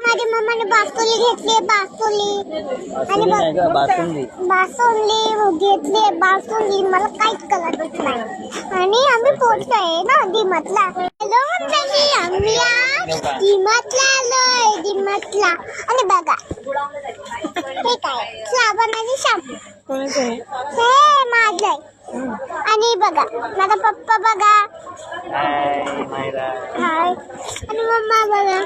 माझ्या मम्माने बासुंदी घेतली, बासुंदी घेतली, बासुंदी मला काहीच कळत नाही. आणि आम्ही पोहोचतोय ना डीमार्टला. हॅलो मंडळी, आम्ही डीमार्टला आलोय, डीमार्टला. आणि बघा हे काय साबणाची शॅम्पू हे माझं. आणि बघा माझा पप्पा बघा, हाय. आणि मम्मा बघा,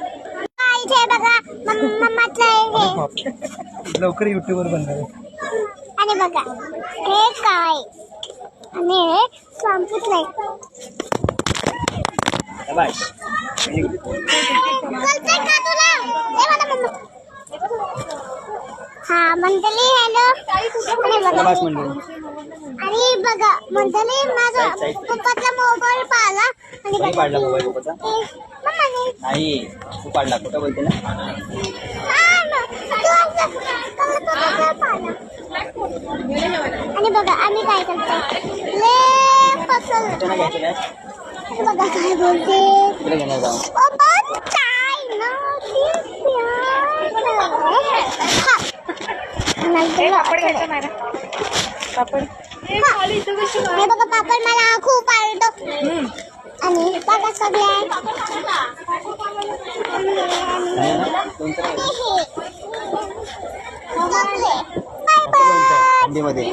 इथे बघा मम्माचं हे लवकर युट्यूबर बनणार. आणि बघा हे काय, आणि हे शॅम्पूच नाही. हा मंडळी, हॅलो. आणि बघा मंडळी, माझा पप्पाचा मोबाईल पाहिला आणि पाडला मोबाईल पप्पाचा मम्माने नाही, तू पाडला, कुठं बोलते ना. आणि बघा आम्ही काय करतो, ले पसल बघा काय बोलते. हे बघा पापड मला खूप आवडतो. आणि बघा सगळे थंडीमध्ये